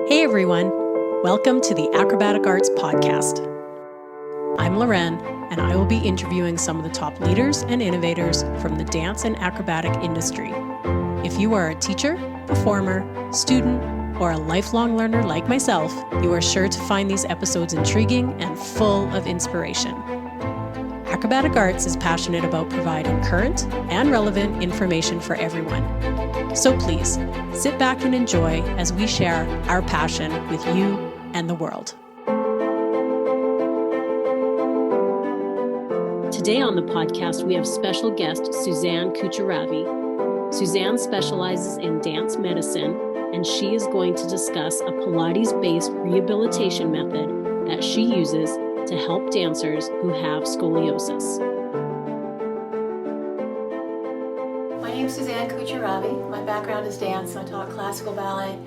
Hey everyone, welcome to the Acrobatic Arts Podcast. I'm Loren, and I will be interviewing some of the top leaders and innovators from the dance and acrobatic industry. If you are a teacher, performer, student, or a lifelong learner like myself, you are sure to find these episodes intriguing and full of inspiration. Acrobatic Arts is passionate about providing current and relevant information for everyone. So please, sit back and enjoy as we share our passion with you and the world. Today on the podcast, we have special guest Suzanne Koucheravy. Suzanne specializes in dance medicine, and she is going to discuss a Pilates-based rehabilitation method that she uses to help dancers who have scoliosis. My name is Suzanne Koucheravy. My background is dance. I taught classical ballet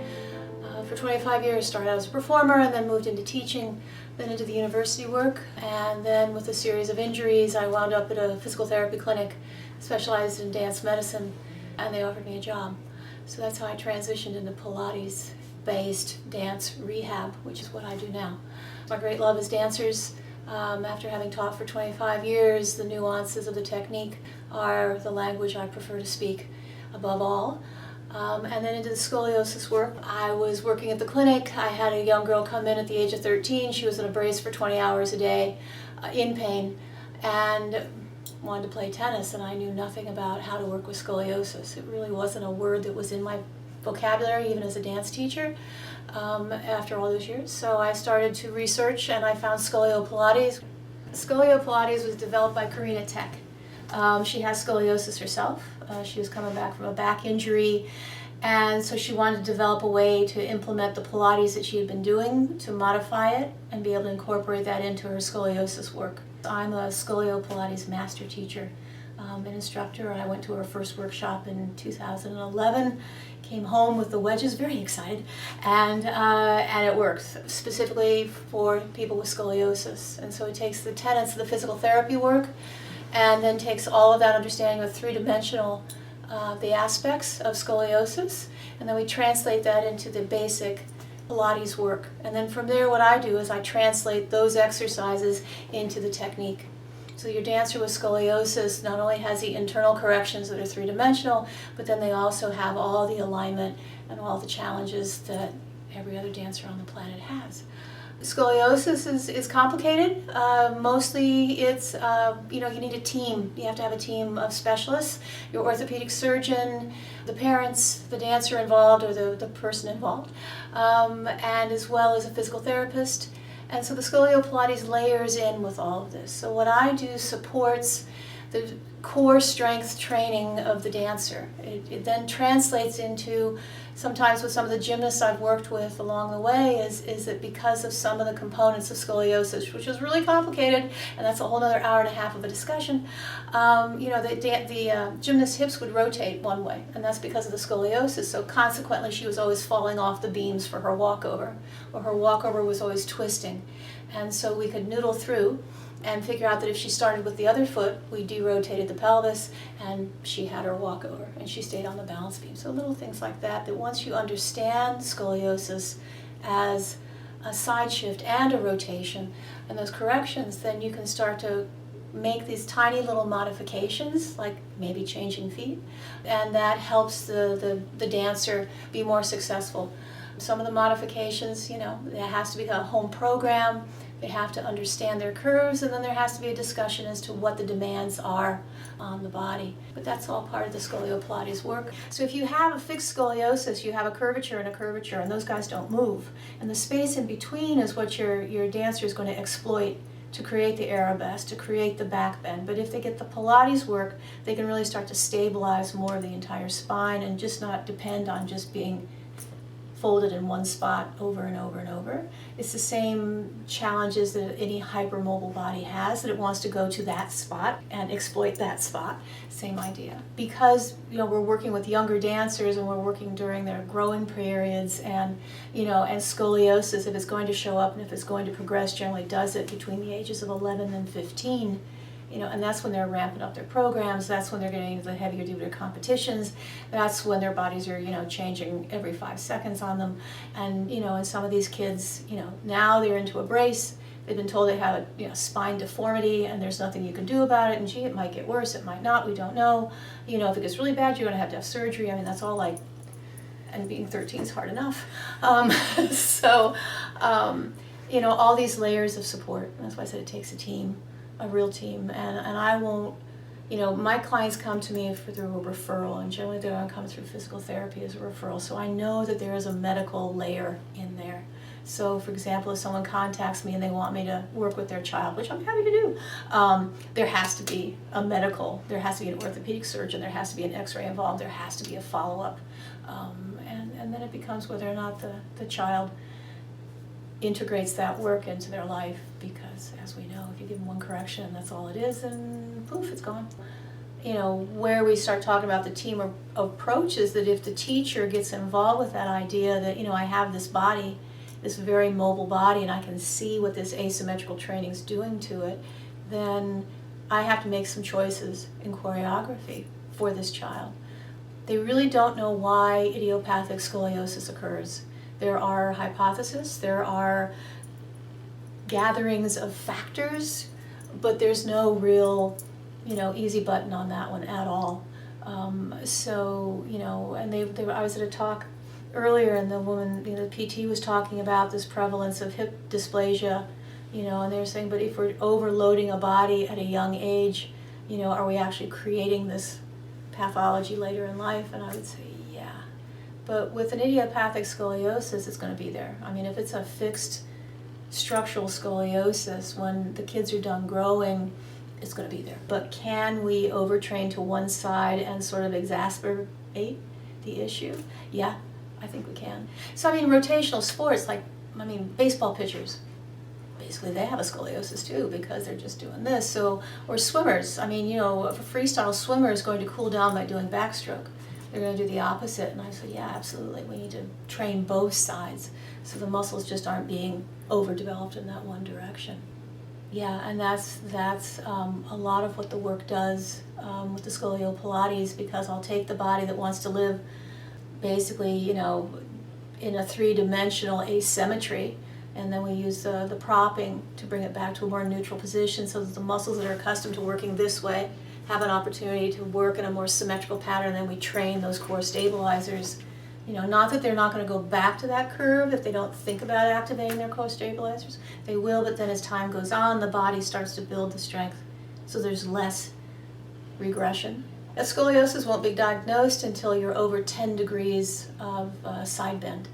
for 25 years. Started out as a performer and then moved into teaching, then into the university work. And then with a series of injuries, I wound up at a physical therapy clinic specialized in dance medicine, and they offered me a job. So that's how I transitioned into Pilates-based dance rehab, which is what I do now. My great love is dancers. After having taught for 25 years, the nuances of the technique are the language I prefer to speak above all. And then into the scoliosis work. I was working at the clinic. I had a young girl come in at the age of 13. She was in a brace for 20 hours a day, in pain, and wanted to play tennis, and I knew nothing about how to work with scoliosis. It really wasn't a word that was in my vocabulary, even as a dance teacher, after all those years. So I started to research, and I found Scolio-Pilates. Scolio-Pilates was developed by Karina Tech. She has scoliosis herself. She was coming back from a back injury, and so she wanted to develop a way to implement the Pilates that she had been doing, to modify it and be able to incorporate that into her scoliosis work. I'm a Scolio-Pilates master teacher, an instructor. I went to her first workshop in 2011, came home with the wedges, very excited, and it works specifically for people with scoliosis. And so it takes the tenets of the physical therapy work, and then takes all of that understanding of three-dimensional, the aspects of scoliosis, and then we translate that into the basic Pilates work. And then from there, what I do is I translate those exercises into the technique. So your dancer with scoliosis not only has the internal corrections that are three-dimensional, but then they also have all the alignment and all the challenges that every other dancer on the planet has. Scoliosis is complicated. Mostly it's, you need a team. You have to have a team of specialists, your orthopedic surgeon, the parents, the dancer involved, or the person involved, and as well as a physical therapist. And so the Scolio-Pilates layers in with all of this. So what I do supports the core strength training of the dancer. It then translates into, sometimes with some of the gymnasts I've worked with along the way, is that because of some of the components of scoliosis, which is really complicated, and that's a whole other hour and a half of a discussion, the gymnast's hips would rotate one way, and that's because of the scoliosis. So consequently, she was always falling off the beams for her walkover, or her walkover was always twisting. And so we could noodle through and figure out that if she started with the other foot, we derotated the pelvis, and she had her walkover, and she stayed on the balance beam. So little things like that, that once you understand scoliosis as a side shift and a rotation, and those corrections, then you can start to make these tiny little modifications, like maybe changing feet, and that helps the dancer be more successful. Some of the modifications, there has to be a home program. They have to understand their curves, and then there has to be a discussion as to what the demands are on the body. But that's all part of the Scolio-Pilates work. So if you have a fixed scoliosis, you have a curvature and a curvature, and those guys don't move. And the space in between is what your dancer is going to exploit to create the arabesque, to create the back bend. But if they get the Pilates work, they can really start to stabilize more of the entire spine and just not depend on just being folded in one spot over and over and over. It's the same challenges that any hypermobile body has, that it wants to go to that spot and exploit that spot. Same idea. Because we're working with younger dancers, and we're working during their growing periods, and and scoliosis, if it's going to show up and if it's going to progress, generally does it between the ages of 11 and 15. and that's when they're ramping up their programs, that's when they're getting into the heavier duty competitions, that's when their bodies are, changing every 5 seconds on them. And some of these kids, now they're into a brace, they've been told they have a spine deformity and there's nothing you can do about it, and gee, it might get worse, it might not, we don't know. If it gets really bad, you're going to have surgery. That's all and being 13 is hard enough. All these layers of support. And that's why I said it takes a team, a real team. And I won't, my clients come to me through a referral, and generally they're going to come through physical therapy as a referral. So I know that there is a medical layer in there. So, for example, if someone contacts me and they want me to work with their child, which I'm happy to do, there has to be there has to be an orthopedic surgeon, there has to be an x-ray involved, there has to be a follow-up. And then it becomes whether or not the child integrates that work into their life, because as we know, if you give them one correction and that's all it is, then poof, it's gone. Where we start talking about the team approach is that if the teacher gets involved with that idea that, I have this body, this very mobile body, and I can see what this asymmetrical training is doing to it, then I have to make some choices in choreography for this child. They really don't know why idiopathic scoliosis occurs. There are hypotheses, there are gatherings of factors, but there's no real, easy button on that one at all. And I was at a talk earlier, and the woman, the PT was talking about this prevalence of hip dysplasia, and they were saying, but if we're overloading a body at a young age, are we actually creating this pathology later in life? And I would say, yeah. But with an idiopathic scoliosis, it's going to be there. If it's a fixed structural scoliosis, when the kids are done growing, it's going to be there. But can we overtrain to one side and sort of exacerbate the issue? Yeah, I think we can. So rotational sports, baseball pitchers, basically they have a scoliosis too, because they're just doing this. So, or swimmers, if a freestyle swimmer is going to cool down by doing backstroke, they're going to do the opposite. And I said, yeah, absolutely, we need to train both sides so the muscles just aren't being overdeveloped in that one direction. Yeah, and that's a lot of what the work does with the Scolio-Pilates, because I'll take the body that wants to live basically, in a three-dimensional asymmetry, and then we use the propping to bring it back to a more neutral position so that the muscles that are accustomed to working this way have an opportunity to work in a more symmetrical pattern, and then we train those core stabilizers. Not that they're not going to go back to that curve if they don't think about activating their core stabilizers. They will, but then as time goes on, the body starts to build the strength, so there's less regression. A scoliosis won't be diagnosed until you're over 10 degrees of side bend.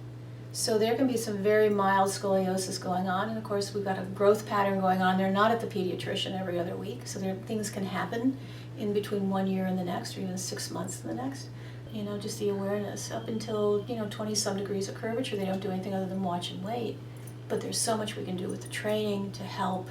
So there can be some very mild scoliosis going on, and of course we've got a growth pattern going on. They're not at the pediatrician every other week, so things can happen in between 1 year and the next, or even 6 months and the next. Just the awareness. Up until 20-some degrees of curvature, they don't do anything other than watch and wait. But there's so much we can do with the training to help,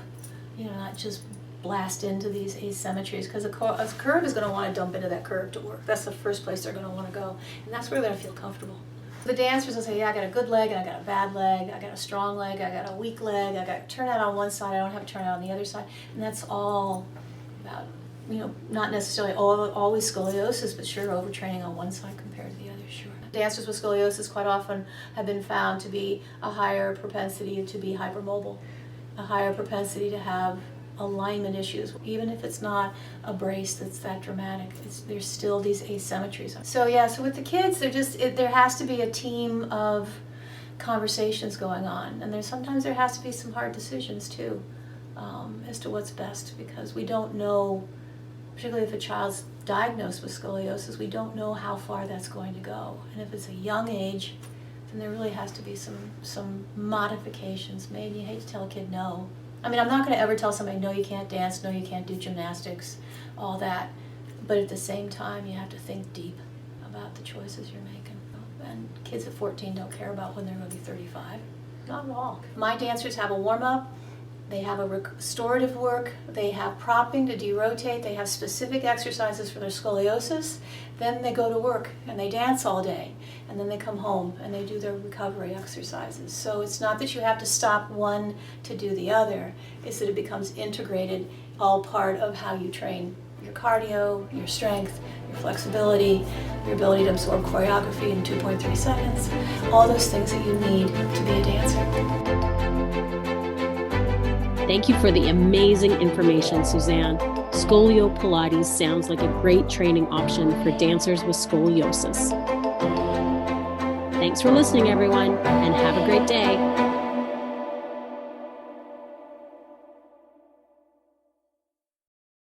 not just blast into these asymmetries, because a curve is going to want to dump into that curve to work. That's the first place they're going to want to go, and that's where they're going to feel comfortable. The dancers will say, yeah, I got a good leg, and I got a bad leg, I got a strong leg, I got a weak leg, I got turnout on one side, I don't have a turnout on the other side, and that's all about, not necessarily always scoliosis, but sure, overtraining on one side compared to the other, sure. Dancers with scoliosis quite often have been found to be a higher propensity to be hypermobile, a higher propensity to have alignment issues, even if it's not a brace that's that dramatic. There's still these asymmetries. So with the kids, there has to be a team of conversations going on, and sometimes there has to be some hard decisions too, as to what's best, because we don't know, particularly if a child's diagnosed with scoliosis, we don't know how far that's going to go. And if it's a young age, then there really has to be some modifications made. You hate to tell a kid no. I'm not going to ever tell somebody, no, you can't dance, no, you can't do gymnastics, all that. But at the same time, you have to think deep about the choices you're making. And kids at 14 don't care about when they're going to be 35. Not at all. My dancers have a warm-up. They have a restorative work, they have propping to derotate, they have specific exercises for their scoliosis, then they go to work and they dance all day, and then they come home and they do their recovery exercises. So it's not that you have to stop one to do the other, it's that it becomes integrated all part of how you train your cardio, your strength, your flexibility, your ability to absorb choreography in 2.3 seconds, all those things that you need to be a dancer. Thank you for the amazing information, Suzanne. Scolio-Pilates sounds like a great training option for dancers with scoliosis. Thanks for listening, everyone, and have a great day.